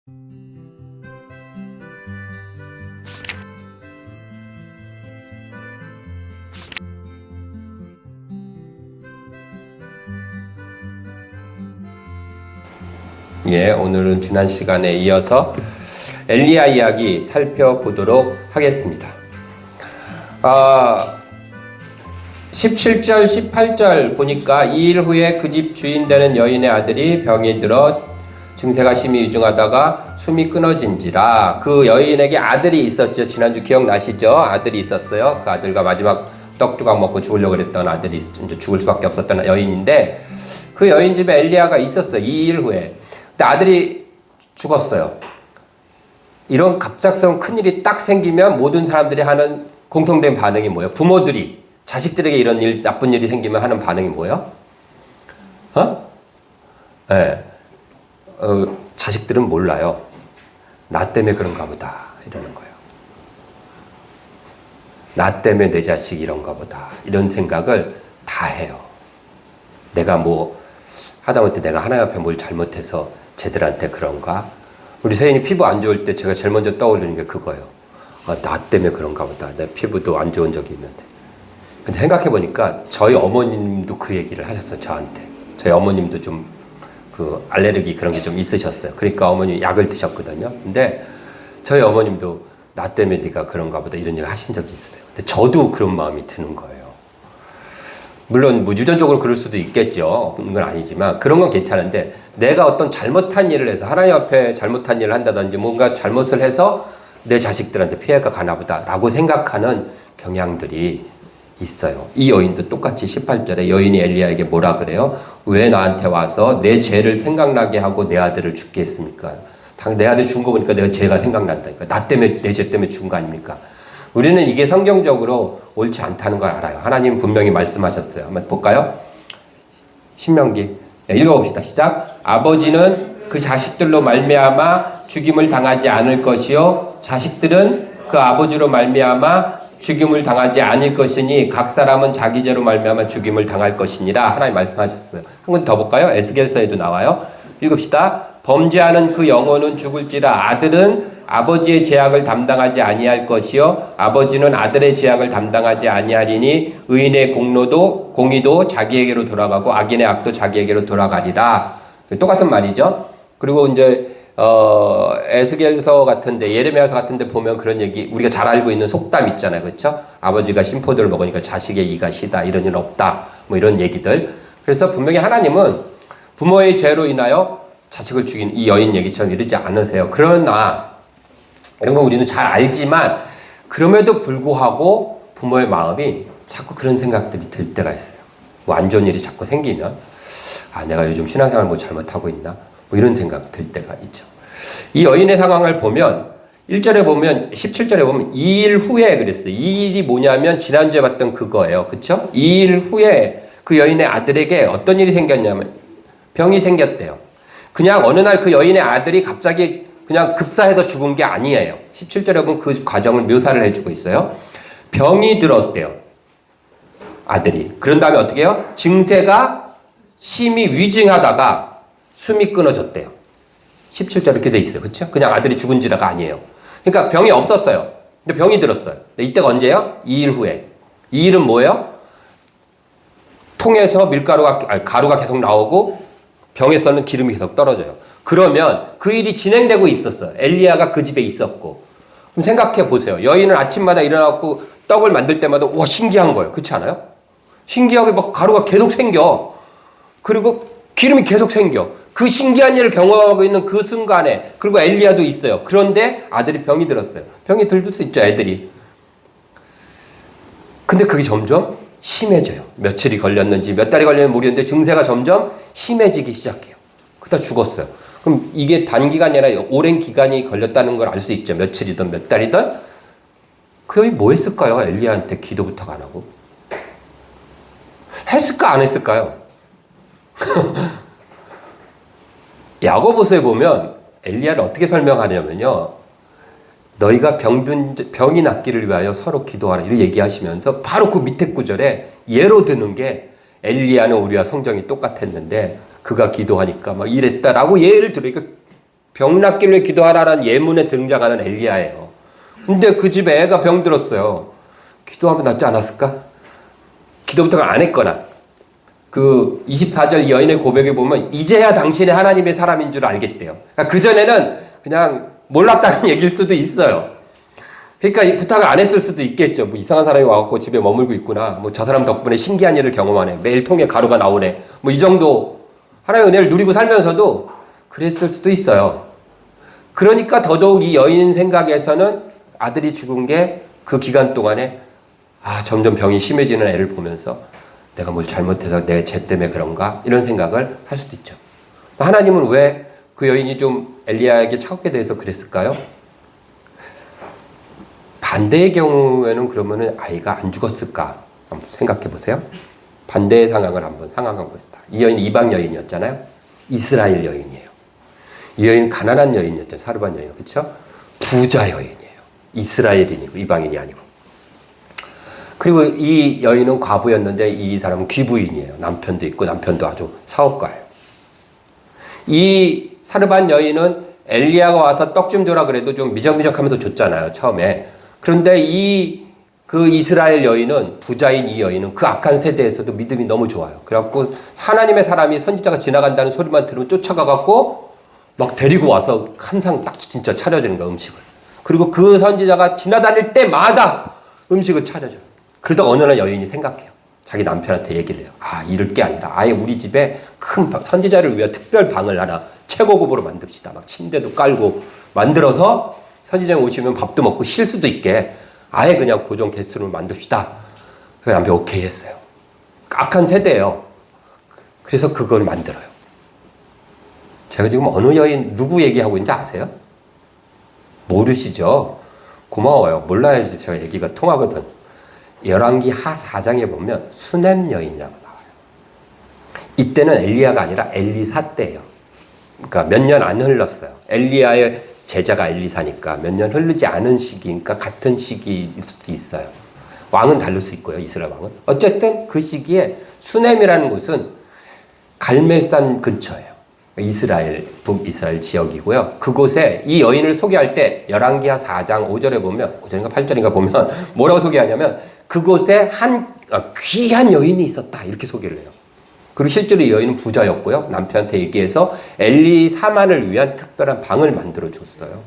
예, 오늘은 지난 시간에 이어서 엘리야 이야기 살펴보도록 하겠습니다. 17절, 18절 보니까 2일 후에 그 집 주인 되는 여인의 아들이 병이 들어 증세가 심히 유중하다가 숨이 끊어진지라. 그 여인에게 아들이 있었죠. 지난주 기억나시죠? 아들이 있었어요. 그 아들과 마지막 떡 조각 먹고 죽으려고 그랬던 아들이 이제 죽을 수밖에 없었던 여인인데, 그 여인 집에 엘리야가 있었어요. 2일 후에. 근데 아들이 죽었어요. 이런 갑작스러운 큰일이 딱 생기면 모든 사람들이 하는 공통된 반응이 뭐예요? 부모들이 자식들에게 이런 일, 나쁜 일이 생기면 하는 반응이 뭐예요? 네. 자식들은 몰라요. 나 때문에 그런가 보다 이러는 거예요. 나 때문에 내 자식이 이런가 보다 이런 생각을 다 해요. 내가 뭐 하다못해 내가 하나님 앞에 뭘 잘못해서 쟤들한테 그런가? 우리 세인이 피부 안 좋을 때 제가 제일 먼저 떠올리는 게 그거예요. 나 때문에 그런가 보다. 내 피부도 안 좋은 적이 있는데. 근데 생각해보니까 저희 어머님도 그 얘기를 하셨어요, 저한테. 저희 어머님도 좀 그 알레르기 그런 게 좀 있으셨어요. 그러니까 어머니 약을 드셨거든요. 근데 저희 어머님도 나 때문에 네가 그런가 보다 이런 얘기 하신 적이 있어요. 근데 저도 그런 마음이 드는 거예요. 물론 뭐 유전적으로 그럴 수도 있겠죠. 그런 건 아니지만 그런 건 괜찮은데, 내가 어떤 잘못한 일을 해서 하나님 앞에 잘못한 일을 한다든지 뭔가 잘못을 해서 내 자식들한테 피해가 가나 보다라고 생각하는 경향들이 있어요. 이 여인도 똑같이 18절에 여인이 엘리야에게 뭐라 그래요? 왜 나한테 와서 내 죄를 생각나게 하고 내 아들을 죽게 했습니까? 내 아들 죽은 거 보니까 내가 죄가 생각난다니까. 나 때문에, 내 죄 때문에 죽은 거 아닙니까? 우리는 이게 성경적으로 옳지 않다는 걸 알아요. 하나님 분명히 말씀하셨어요. 한번 볼까요? 신명기. 네, 읽어봅시다. 시작. 아버지는 그 자식들로 말미암아 죽임을 당하지 않을 것이요 자식들은 그 아버지로 말미암아 죽임을 당하지 않을 것이니 각 사람은 자기 죄로 말미암아 죽임을 당할 것이니라. 하나님 말씀하셨어요. 한 번 더 볼까요? 에스겔서에도 나와요. 읽읍시다. 범죄하는 그 영혼은 죽을지라. 아들은 아버지의 죄악을 담당하지 아니할 것이요 아버지는 아들의 죄악을 담당하지 아니하리니 의인의 공의도 자기에게로 돌아가고 악인의 악도 자기에게로 돌아가리라. 똑같은 말이죠. 그리고 이제 에스겔서 같은데, 예레미야서 같은데 보면 그런 얘기, 우리가 잘 알고 있는 속담 있잖아요. 그렇죠? 아버지가 심포도를 먹으니까 자식의 이가 시다, 이런 일 없다, 뭐 이런 얘기들. 그래서 분명히 하나님은 부모의 죄로 인하여 자식을 죽인 이 여인 얘기처럼 이러지 않으세요. 그러나 이런 거 우리는 잘 알지만 그럼에도 불구하고 부모의 마음이 자꾸 그런 생각들이 들 때가 있어요. 뭐 안 좋은 일이 자꾸 생기면 내가 요즘 신앙생활 뭐 잘못하고 있나? 뭐 이런 생각 들 때가 있죠. 이 여인의 상황을 보면 1절에 보면 17절에 보면 2일 후에 그랬어요. 2일이 뭐냐면 지난주에 봤던 그거예요. 그렇죠? 2일 후에 그 여인의 아들에게 어떤 일이 생겼냐면 병이 생겼대요. 그냥 어느 날 그 여인의 아들이 갑자기 그냥 급사해서 죽은 게 아니에요. 17절에 보면 그 과정을 묘사를 해주고 있어요. 병이 들었대요. 아들이. 그런 다음에 어떻게 해요? 증세가 심히 위중하다가 숨이 끊어졌대요. 17절 이렇게 돼 있어요. 그렇죠? 그냥 아들이 죽은지라가 아니에요. 그러니까 병이 없었어요. 근데 병이 들었어요. 이때가 언제예요? 2일 후에. 2일은 뭐예요? 통에서 가루가 계속 나오고 병에서는 기름이 계속 떨어져요. 그러면 그 일이 진행되고 있었어요. 엘리야가 그 집에 있었고. 그럼 생각해 보세요. 여인은 아침마다 일어나고 떡을 만들 때마다 와 신기한 거예요. 그렇지 않아요? 신기하게 막 가루가 계속 생겨. 그리고 기름이 계속 생겨. 그 신기한 일을 경험하고 있는 그 순간에, 그리고 엘리야도 있어요. 그런데 아들이 병이 들었어요. 병이 들 수 있죠, 애들이. 근데 그게 점점 심해져요. 며칠이 걸렸는지 몇 달이 걸렸는지 모르겠는데 증세가 점점 심해지기 시작해요. 그러다 죽었어요. 그럼 이게 단기간이 아니라 오랜 기간이 걸렸다는 걸 알 수 있죠. 며칠이든 몇 달이든. 그 여인 뭐 했을까요? 엘리야한테 기도부터가 안 하고. 했을까 안 했을까요? 야고보서에 보면 엘리야를 어떻게 설명하냐면요. 너희가 병이 낫기를 위하여 서로 기도하라. 이렇게 얘기하시면서 바로 그 밑에 구절에 예로 드는 게 엘리야는 우리와 성정이 똑같았는데 그가 기도하니까 막 이랬다라고 예를 들으니까 병 낫길래 기도하라는 예문에 등장하는 엘리야예요. 근데 그 집에 애가 병들었어요. 기도하면 낫지 않았을까? 기도부터 안 했거나 그 24절 여인의 고백에 보면 이제야 당신이 하나님의 사람인 줄 알겠대요. 그러니까 그전에는 그냥 몰랐다는 얘기일 수도 있어요. 그러니까 부탁을 안 했을 수도 있겠죠. 뭐 이상한 사람이 와갖고 집에 머물고 있구나. 뭐 저 사람 덕분에 신기한 일을 경험하네. 매일 통에 가루가 나오네. 뭐 이 정도 하나님의 은혜를 누리고 살면서도 그랬을 수도 있어요. 그러니까 더더욱 이 여인 생각에서는 아들이 죽은 게 그 기간 동안에 점점 병이 심해지는 애를 보면서 내가 뭘 잘못해서 내 죄 때문에 그런가? 이런 생각을 할 수도 있죠. 하나님은 왜 그 여인이 좀 엘리야에게 차갑게 대해서 그랬을까요? 반대의 경우에는 그러면은 아이가 안 죽었을까? 한번 생각해 보세요. 반대의 상황을 한번 상황해 보겠다. 이 여인이 이방 여인이었잖아요. 이스라엘 여인이에요. 이 여인은 가난한 여인이었죠. 사르반 여인. 그렇죠? 부자 여인이에요. 이스라엘인이고 이방인이 아니고. 그리고 이 여인은 과부였는데 이 사람은 귀부인이에요. 남편도 있고 남편도 아주 사업가예요. 이 사르반 여인은 엘리야가 와서 떡 좀 줘라 그래도 좀 미적미적하면서 줬잖아요. 처음에. 그런데 그 이스라엘 여인은 부자인 이 여인은 그 악한 세대에서도 믿음이 너무 좋아요. 그래갖고 하나님의 사람이 선지자가 지나간다는 소리만 들으면 쫓아가갖고 막 데리고 와서 항상 딱 진짜 차려주는 거야, 음식을. 그리고 그 선지자가 지나다닐 때마다 음식을 차려줘요. 그러다 어느 날 여인이 생각해요. 자기 남편한테 얘기를 해요. 이럴 게 아니라 아예 우리 집에 큰 선지자를 위한 특별 방을 하나 최고급으로 만듭시다. 막 침대도 깔고 만들어서 선지자님 오시면 밥도 먹고 쉴 수도 있게 아예 그냥 고정 게스트룸을 만듭시다. 그래서 남편 오케이 했어요. 악한 세대예요. 그래서 그걸 만들어요. 제가 지금 어느 여인 누구 얘기하고 있는지 아세요? 모르시죠? 고마워요. 몰라야지 제가 얘기가 통하거든. 열왕기 하 4장에 보면 수넴 여인이라고 나와요. 이때는 엘리야가 아니라 엘리사 때예요. 그러니까 몇 년 안 흘렀어요. 엘리야의 제자가 엘리사니까 몇 년 흐르지 않은 시기니까 같은 시기일 수도 있어요. 왕은 다를 수 있고요. 이스라엘 왕은. 어쨌든 그 시기에 수넴이라는 곳은 갈멜산 근처예요. 북이스라엘 지역이고요. 그곳에 이 여인을 소개할 때 열왕기하 4장 5절에 보면 5절인가 8절인가 보면 뭐라고 소개하냐면 그곳에 귀한 여인이 있었다 이렇게 소개를 해요. 그리고 실제로 이 여인은 부자였고요. 남편한테 얘기해서 엘리사만을 위한 특별한 방을 만들어줬어요.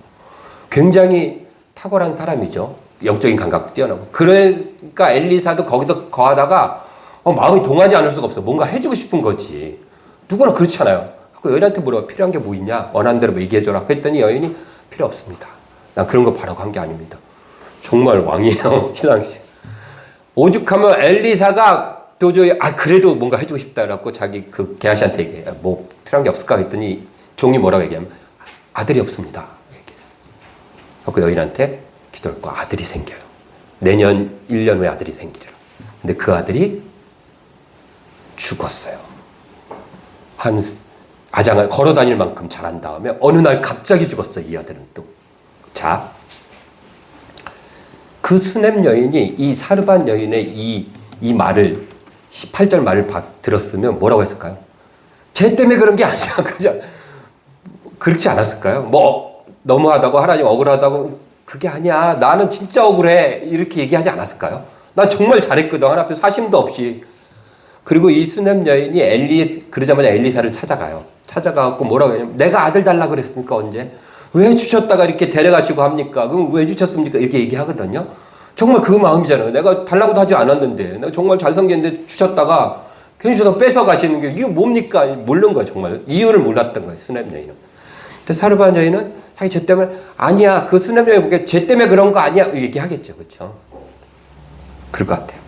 굉장히 탁월한 사람이죠. 영적인 감각도 뛰어나고. 그러니까 엘리사도 거기서 거하다가 마음이 동하지 않을 수가 없어. 뭔가 해주고 싶은 거지. 누구나 그렇잖아요. 그 여인한테 물어봐. 필요한 게 뭐 있냐? 원하는 대로 뭐 얘기해줘라. 그랬더니 여인이 필요 없습니다. 난 그런 거 바라고 한 게 아닙니다. 정말 왕이에요. 신앙시. 오죽하면 엘리사가 도저히 그래도 뭔가 해주고 싶다라고 자기 그 게하시한테 얘기해. 뭐 필요한 게 없을까 했더니 종이 뭐라고 얘기하면 아들이 없습니다. 얘기했어. 그 여인한테 기도했고 아들이 생겨요. 내년 1년 후에 아들이 생기리라. 근데 그 아들이 죽었어요. 아장을 걸어 다닐 만큼 자란 다음에 어느 날 갑자기 죽었어. 이 아들은 또. 자, 그 수넴 여인이 이 사르반 여인의 이 말을 18절 말을 들었으면 뭐라고 했을까요? 쟤 때문에 그런 게 아니야. 그렇지 않았을까요? 뭐 너무하다고 하나님 억울하다고 그게 아니야. 나는 진짜 억울해. 이렇게 얘기하지 않았을까요? 나 정말 잘했거든. 하나 앞에 사심도 없이. 그리고 이 수넴 여인이 그러자마자 엘리사를 찾아가요. 찾아가고 뭐라고 하냐면 내가 아들 달라 그랬습니까? 언제? 왜 주셨다가 이렇게 데려가시고 합니까? 그럼 왜 주셨습니까? 이렇게 얘기하거든요. 정말 그 마음이잖아요. 내가 달라고도 하지 않았는데 내가 정말 잘생겼는데 주셨다가 괜히 주셔서 뺏어가시는 게 이게 뭡니까? 모르는 거예요. 정말 이유를 몰랐던 거예요. 수넴 여인은. 근데 사르반 여인은 자기 죄 때문에 아니야. 그 수넴 여인 보기에 죄 때문에 그런 거 아니야. 얘기하겠죠. 그렇죠? 그럴 것 같아요.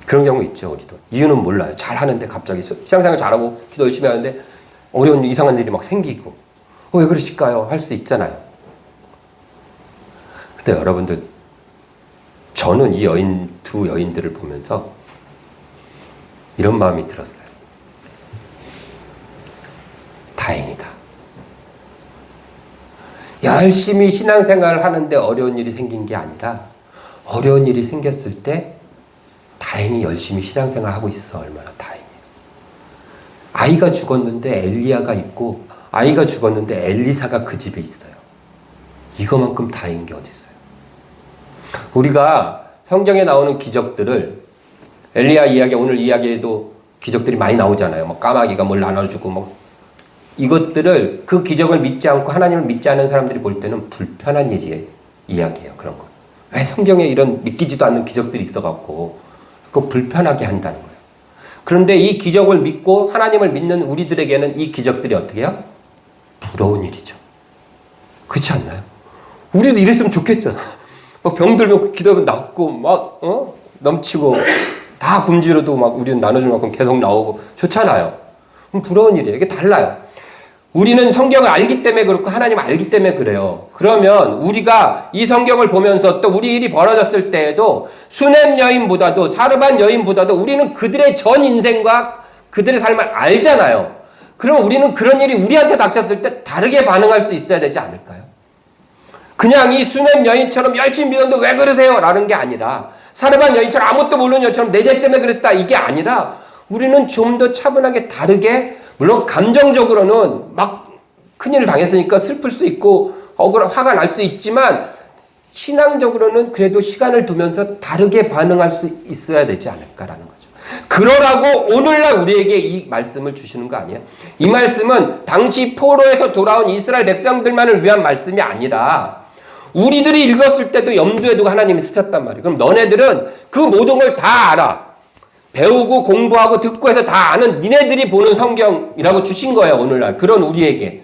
그런 경우 있죠. 우리도. 이유는 몰라요. 잘하는데 갑자기 신앙생활 잘하고 기도 열심히 하는데 어려운 이상한 일이 막 생기고 왜 그러실까요? 할 수 있잖아요. 근데 여러분들 저는 이 두 여인들을 보면서 이런 마음이 들었어요. 다행이다. 열심히 신앙생활을 하는데 어려운 일이 생긴 게 아니라 어려운 일이 생겼을 때 다행히 열심히 신앙생활 하고 있어. 얼마나 다행이에요. 아이가 죽었는데 엘리야가 있고 아이가 죽었는데 엘리사가 그 집에 있어요. 이거만큼 다행인 게 어디 있어요? 우리가 성경에 나오는 기적들을 엘리야 이야기, 오늘 이야기에도 기적들이 많이 나오잖아요. 뭐 까마귀가 뭘 나눠주고 뭐 이것들을 그 기적을 믿지 않고 하나님을 믿지 않는 사람들이 볼 때는 불편한 이야기예요. 그런 거. 왜 성경에 이런 믿기지도 않는 기적들이 있어갖고 그거 불편하게 한다는 거예요. 그런데 이 기적을 믿고 하나님을 믿는 우리들에게는 이 기적들이 어떻게 해요? 부러운 일이죠. 그렇지 않나요? 우리도 이랬으면 좋겠잖아. 막 병들면 기도하면 낫고 막 넘치고 다 굶주려도 막 우리는 나눠줄 만큼 계속 나오고 좋잖아요. 그럼 부러운 일이에요. 이게 달라요. 우리는 성경을 알기 때문에 그렇고 하나님을 알기 때문에 그래요. 그러면 우리가 이 성경을 보면서 또 우리 일이 벌어졌을 때에도 수넴 여인보다도 사르반 여인보다도 우리는 그들의 전 인생과 그들의 삶을 알잖아요. 그럼 우리는 그런 일이 우리한테 닥쳤을 때 다르게 반응할 수 있어야 되지 않을까요? 그냥 이 수넴 여인처럼 열심히 믿었는데 왜 그러세요? 라는 게 아니라 사르반 여인처럼 아무것도 모르는 여인처럼 내재쯤에 그랬다 이게 아니라 우리는 좀 더 차분하게 다르게 물론 감정적으로는 막 큰일을 당했으니까 슬플 수 있고 화가 날 수 있지만 신앙적으로는 그래도 시간을 두면서 다르게 반응할 수 있어야 되지 않을까라는 거죠. 그러라고 오늘날 우리에게 이 말씀을 주시는 거 아니에요? 이 말씀은 당시 포로에서 돌아온 이스라엘 백성들만을 위한 말씀이 아니라 우리들이 읽었을 때도 염두에 두고 하나님이 쓰셨단 말이에요. 그럼 너네들은 그 모든 걸 다 알아. 배우고 공부하고 듣고 해서 다 아는 니네들이 보는 성경이라고 주신 거예요. 오늘날 그런 우리에게.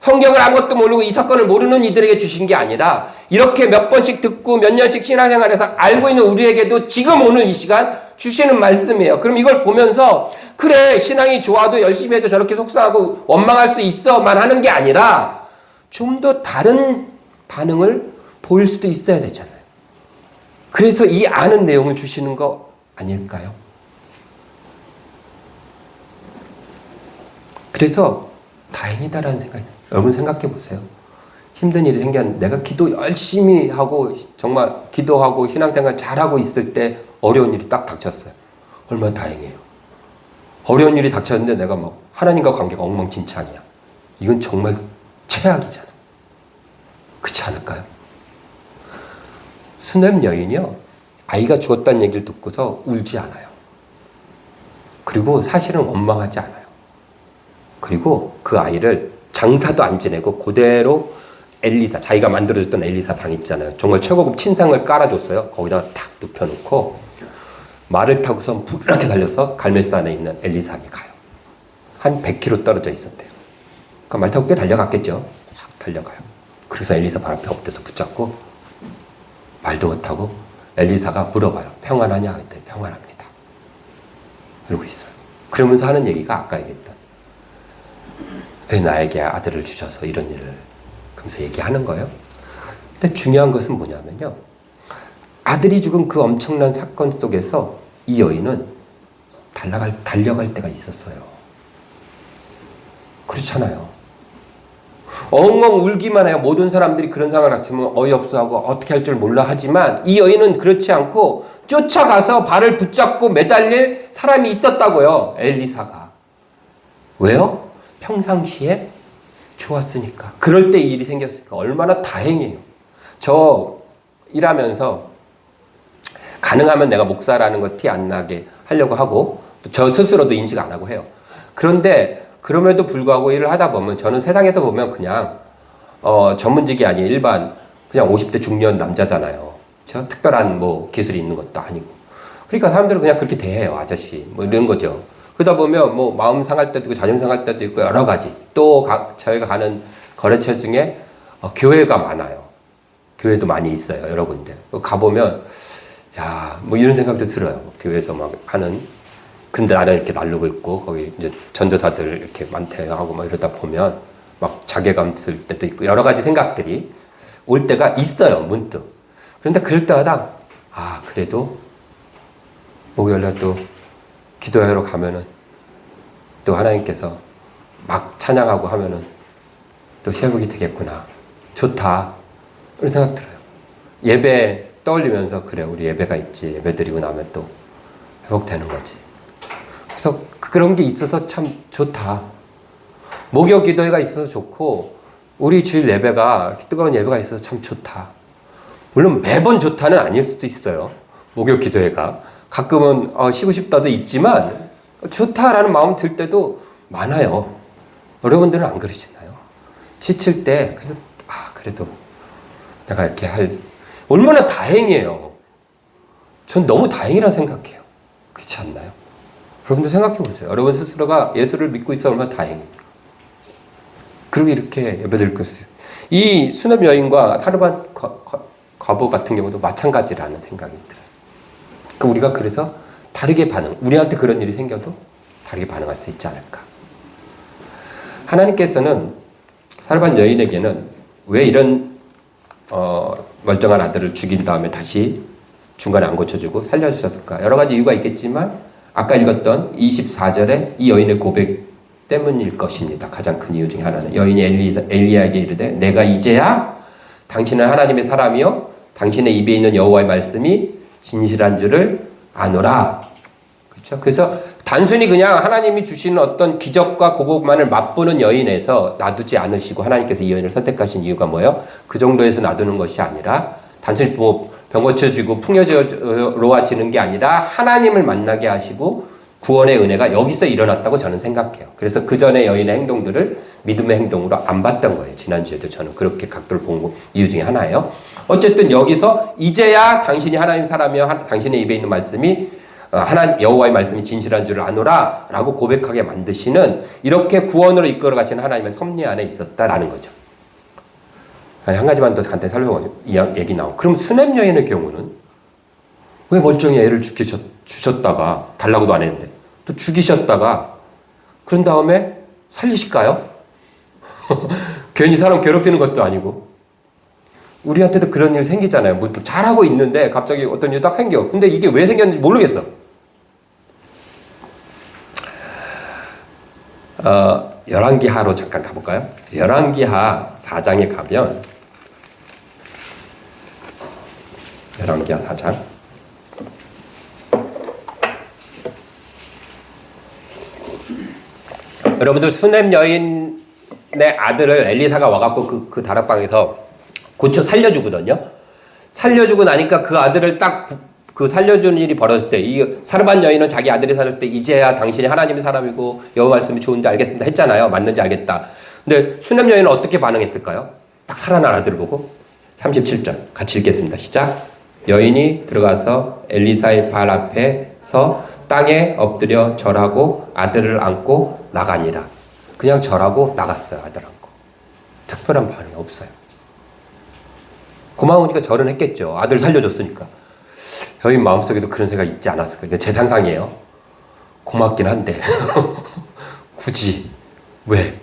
성경을 아무것도 모르고 이 사건을 모르는 이들에게 주신 게 아니라 이렇게 몇 번씩 듣고 몇 년씩 신앙생활에서 알고 있는 우리에게도 지금 오늘 이 시간 주시는 말씀이에요. 그럼 이걸 보면서 그래 신앙이 좋아도 열심히 해도 저렇게 속상하고 원망할 수 있어만 하는 게 아니라 좀 더 다른 반응을 보일 수도 있어야 되잖아요. 그래서 이 아는 내용을 주시는 거 아닐까요? 그래서 다행이다라는 생각이 들어요. 여러분 생각해 보세요. 힘든 일이 생겼는데 내가 기도 열심히 하고 정말 기도하고 신앙생활 잘하고 있을 때 어려운 일이 딱 닥쳤어요. 얼마나 다행이에요. 어려운 일이 닥쳤는데 내가 막 하나님과 관계가 엉망진창이야. 이건 정말 최악이잖아. 그렇지 않을까요? 수넴 여인이요. 아이가 죽었다는 얘기를 듣고서 울지 않아요. 그리고 사실은 원망하지 않아요. 그리고 그 아이를 장사도 안 지내고 그대로 엘리사, 자기가 만들어줬던 엘리사 방 있잖아요. 정말 최고급 침상을 깔아줬어요. 거기다가 탁 눕혀놓고 말을 타고서 이렇게 달려서 갈멜산에 있는 엘리사에게 가요. 한 100km 떨어져 있었대요. 그러니까 말 타고 꽤 달려갔겠죠. 확 달려가요. 그래서 엘리사 발 앞에 엎드려서 붙잡고 말도 못하고 엘리사가 물어봐요. 평안하냐? 그랬더니 평안합니다. 이러고 있어요. 그러면서 하는 얘기가 아까 얘기했던 왜 나에게 아들을 주셔서 이런 일을 그러면서 얘기하는 거예요. 근데 중요한 것은 뭐냐면요. 아들이 죽은 그 엄청난 사건 속에서 이 여인은 달려갈 때가 있었어요. 그렇잖아요. 엉엉 울기만 해요. 모든 사람들이 그런 상황을 닥치면 어이없어 하고 어떻게 할 줄 몰라 하지만 이 여인은 그렇지 않고 쫓아가서 발을 붙잡고 매달릴 사람이 있었다고요. 엘리사가. 왜요? 평상시에 좋았으니까. 그럴 때 이 일이 생겼으니까 얼마나 다행이에요. 저 일하면서 가능하면 내가 목사라는 거 티 안 나게 하려고 하고 저 스스로도 인식 안 하고 해요. 그런데 그럼에도 불구하고 일을 하다 보면 저는 세상에서 보면 그냥 전문직이 아닌 일반 그냥 50대 중년 남자잖아요. 그렇죠? 특별한 뭐 기술이 있는 것도 아니고. 그러니까 사람들은 그냥 그렇게 대해요. 아저씨 뭐 이런 거죠. 그러다 보면 뭐 마음 상할 때도 있고 자존심 상할 때도 있고 여러 가지. 또 저희가 가는 거래처 중에 교회가 많아요. 교회도 많이 있어요. 여러 군데. 가보면 야, 뭐 이런 생각도 들어요. 교회에서 막 하는. 근데 나는 이렇게 날르고 있고 거기 이제 전도사들 이렇게 많대 하고 막 이러다 보면 막 자괴감 들 때도 있고 여러 가지 생각들이 올 때가 있어요. 문득. 그런데 그럴 때마다 아, 그래도 목요일날 또 기도하러 가면은 또 하나님께서 막 찬양하고 하면은 또 회복이 되겠구나. 좋다. 이런 생각 들어요. 예배 떠올리면서 그래 우리 예배가 있지. 예배 드리고 나면 또 회복되는 거지. 그래서 그런 게 있어서 참 좋다. 목욕 기도회가 있어서 좋고 우리 주일 예배가 뜨거운 예배가 있어서 참 좋다. 물론 매번 좋다는 아닐 수도 있어요. 목욕 기도회가 가끔은 쉬고 싶다도 있지만 좋다라는 마음 들 때도 많아요. 여러분들은 안 그러시나요? 지칠 때 그래도 그래도 내가 이렇게 얼마나 다행이에요. 전 너무 다행이라 생각해요. 그렇지 않나요? 여러분들 생각해 보세요. 여러분 스스로가 예수를 믿고 있어 얼마나 다행입니까? 그리고 이렇게 예배드릴 것을. 이 수납 여인과 사르밧 과부 같은 경우도 마찬가지라는 생각이 들어요. 그러니까 우리가 그래서 다르게 우리한테 그런 일이 생겨도 다르게 반응할 수 있지 않을까. 하나님께서는 사르밧 여인에게는 왜 이런 멀쩡한 아들을 죽인 다음에 다시 중간에 안 고쳐주고 살려주셨을까? 여러 가지 이유가 있겠지만 아까 읽었던 24절에 이 여인의 고백 때문일 것입니다. 가장 큰 이유 중에 하나는 여인이 엘리야에게 이르되 내가 이제야 당신은 하나님의 사람이요 당신의 입에 있는 여호와의 말씀이 진실한 줄을 아노라. 그렇죠? 그래서 단순히 그냥 하나님이 주시는 어떤 기적과 고복만을 맛보는 여인에서 놔두지 않으시고 하나님께서 이 여인을 선택하신 이유가 뭐예요? 그 정도에서 놔두는 것이 아니라 단순히 병 고쳐주고 풍요로워지는 게 아니라 하나님을 만나게 하시고 구원의 은혜가 여기서 일어났다고 저는 생각해요. 그래서 그 전에 여인의 행동들을 믿음의 행동으로 안 봤던 거예요. 지난주에도 저는 그렇게 각도를 본 이유 중에 하나예요. 어쨌든 여기서 이제야 당신이 하나님 사람이여 당신의 입에 있는 말씀이 여호와의 말씀이 진실한 줄을 아노라 라고 고백하게 만드시는 이렇게 구원으로 이끌어 가시는 하나님의 섭리 안에 있었다라는 거죠. 한 가지만 더 간단히 살펴보죠. 이 얘기 나오고. 그럼 수냄 여인의 경우는 왜 멀쩡히 애를 주셨다가 달라고도 안 했는데 또 죽이셨다가 그런 다음에 살리실까요? 괜히 사람 괴롭히는 것도 아니고 우리한테도 그런 일 생기잖아요. 문득 잘하고 있는데 갑자기 어떤 일이 딱 생겨. 근데 이게 왜 생겼는지 모르겠어. 열왕기하로 잠깐 가볼까요? 열왕기하 4장에 가면 열왕기하 4장 여러분들 수냄 여인의 아들을 엘리사가 와갖고 그 다락방에서 고쳐 살려주거든요. 살려주고 나니까 그 아들을 딱 그 살려주는 일이 벌어질 때 이 사르밧 여인은 자기 아들이 살릴 때 이제야 당신이 하나님의 사람이고 여호와 말씀이 좋은지 알겠습니다 했잖아요. 맞는지 알겠다. 근데 수냄 여인은 어떻게 반응했을까요? 딱 살아난 아들을 보고 37절 같이 읽겠습니다. 시작. 여인이 들어가서 엘리사의 발 앞에서 땅에 엎드려 절하고 아들을 안고 나가니라. 그냥 절하고 나갔어요. 아들 안고. 특별한 반응이 없어요. 고마우니까 절은 했겠죠. 아들 살려줬으니까. 여인 마음속에도 그런 생각이 있지 않았을까요? 제 상상이에요. 고맙긴 한데 굳이 왜?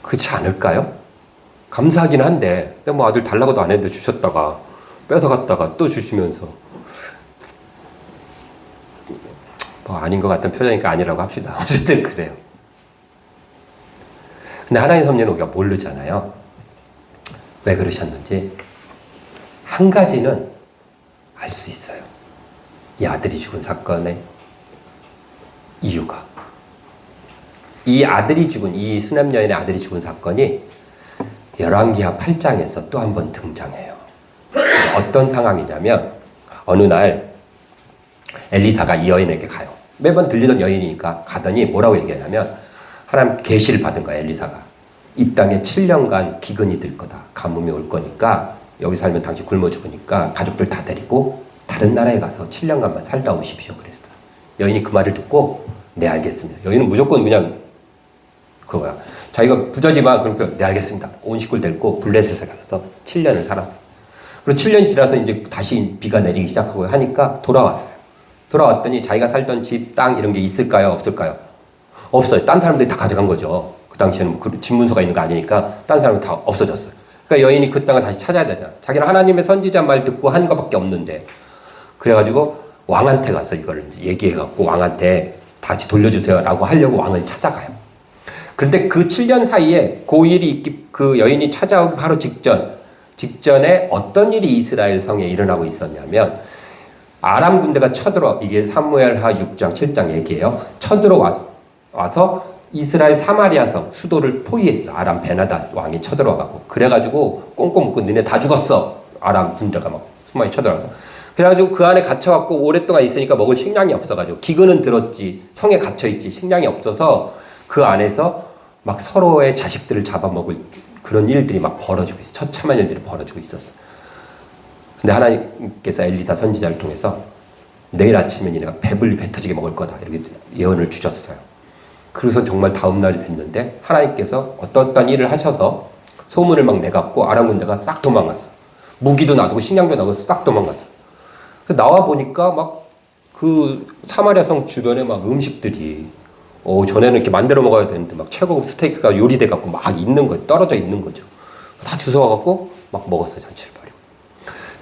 그렇지 않을까요? 감사하긴 한데 뭐 아들 달라고도 안 했는데 주셨다가 뺏어갔다가 또 주시면서 뭐 아닌 것 같은 표정이니까 아니라고 합시다. 어쨌든 그래요. 근데 하나님 섭리는 우리가 모르잖아요. 왜 그러셨는지 한 가지는 알 수 있어요. 이 아들이 죽은 사건의 이유가 이 아들이 죽은 이 수냄 여인의 아들이 죽은 사건이 열왕기하 8장에서 또 한 번 등장해요. 어떤 상황이냐면 어느 날 엘리사가 이 여인에게 가요. 매번 들리던 여인이니까 가더니 뭐라고 얘기하냐면 하나님 계시를 받은 거야. 엘리사가 이 땅에 7년간 기근이 들 거다. 가뭄이 올 거니까 여기 살면 당신 굶어 죽으니까 가족들 다 데리고 다른 나라에 가서 7년간만 살다 오십시오. 그랬어요. 여인이 그 말을 듣고 네 알겠습니다. 여인은 무조건 그냥 그거야. 자기가 부자지만 그러니까 네 알겠습니다. 온 식구를 데리고 블레셋에 가서 7년을 살았어. 그리고 7년이 지나서 이제 다시 비가 내리기 시작하고 하니까 돌아왔어요. 돌아왔더니 자기가 살던 집, 땅 이런 게 있을까요? 없을까요? 없어요. 딴 사람들이 다 가져간 거죠. 그 당시에는 뭐 집 문서가 있는 거 아니니까 딴 사람은 다 없어졌어요. 그러니까 여인이 그 땅을 다시 찾아야 되잖아. 자기는 하나님의 선지자 말 듣고 한 거밖에 없는데 그래가지고 왕한테 가서 이걸 이제 얘기해갖고 왕한테 다시 돌려주세요라고 하려고 왕을 찾아가요. 그런데 그 7년 사이에 그 여인이 찾아오기 바로 직전에 어떤 일이 이스라엘 성에 일어나고 있었냐면 아람 군대가 이게 사무엘하 6장 7장 얘기예요. 쳐들어와서 이스라엘 사마리아성 수도를 포위했어. 아람 베나다 왕이 쳐들어와가고. 그래가지고 꽁꽁 묶고 너네 다 죽었어. 아람 군대가 막 수많이 쳐들어와서. 그래가지고 그 안에 갇혀갖고 오랫동안 있으니까 먹을 식량이 없어가지고 기근은 들었지. 성에 갇혀있지. 식량이 없어서 그 안에서 막 서로의 자식들을 잡아먹을 그런 일들이 막 벌어지고 있어. 처참한 일들이 벌어지고 있었어. 근데 하나님께서 엘리사 선지자를 통해서 내일 아침에 니네가 배불리 배 터지게 먹을 거다. 이렇게 예언을 주셨어요. 그래서 정말 다음 날이 됐는데 하나님께서 어떤 일을 하셔서 소문을 막 내갖고 아람 군대가 싹 도망갔어. 무기도 놔두고 식량도 놔두고 싹 도망갔어. 나와 보니까 막 그 사마리아 성 주변에 막 음식들이 전에는 이렇게 만들어 먹어야 되는데 막 최고급 스테이크가 요리돼 갖고 막 있는 거 떨어져 있는 거죠. 다 주워 갖고 막 먹었어 전체를 버리고.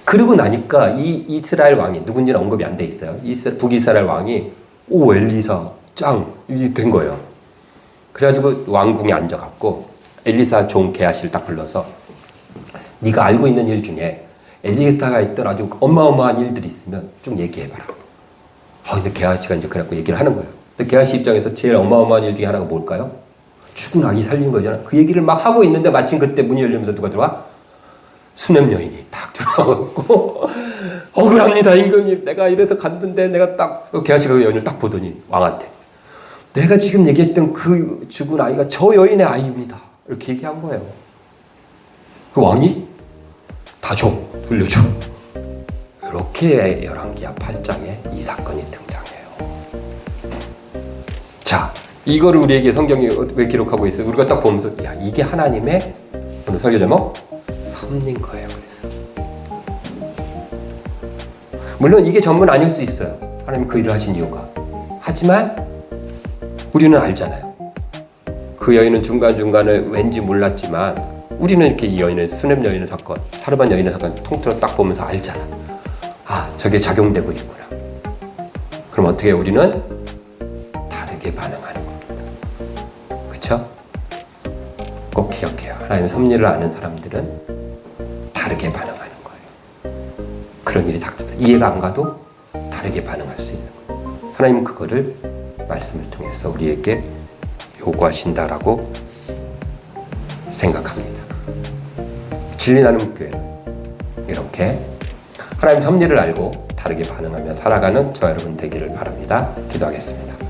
그러고 나니까 이 이스라엘 왕이 누군지는 언급이 안 돼 있어요. 북이스라엘 왕이 엘리사 짱 이게 된 거예요. 그래가지고 왕궁에 앉아갖고 엘리사 종 게하시를 딱 불러서 네가 알고 있는 일 중에 엘리사가 있던 아주 어마어마한 일들이 있으면 좀 얘기해봐라. 근데 게하시가 이제 그래갖고 얘기를 하는 거예요. 근데 게하시 입장에서 제일 어마어마한 일 중에 하나가 뭘까요? 죽은 아기 살린 거잖아. 그 얘기를 막 하고 있는데 마침 그때 문이 열리면서 누가 들어와? 수냄 여인이 딱 들어와갖고 억울합니다 임금님. 내가 이래서 갔는데 내가 딱 게하시가 그 여인을 딱 보더니 왕한테 내가 지금 얘기했던 그 죽은 아이가 저 여인의 아이입니다. 이렇게 얘기한 거예요. 그 왕이 다 줘. 돌려줘. 이렇게 열왕기하 8장에 이 사건이 등장해요. 자, 이거를 우리에게 성경이 왜 기록하고 있어요? 우리가 딱 보면서 야 이게 하나님의 오늘 설교 제목 섭리인 거예요. 그래서 물론 이게 전부는 아닐 수 있어요. 하나님 그 일을 하신 이유가. 하지만 우리는 알잖아요. 그 여인은 중간중간에 왠지 몰랐지만 우리는 이렇게 이 여인의 수냄 여인의 사건, 사르반 여인의 사건 통틀어 딱 보면서 알잖아. 저게 작용되고 있구나. 그럼 어떻게 우리는 다르게 반응하는 겁니다. 그렇죠? 꼭 기억해요. 하나님의 섭리를 아는 사람들은 다르게 반응하는 거예요. 그런 일이 닥쳐서 이해가 안 가도 다르게 반응할 수 있는 거예요. 하나님은 그거를 말씀을 통해서 우리에게 요구하신다라고 생각합니다. 진리 나눔 교회는 이렇게 하나님 섭리를 알고 다르게 반응하며 살아가는 저 여러분 되기를 바랍니다. 기도하겠습니다.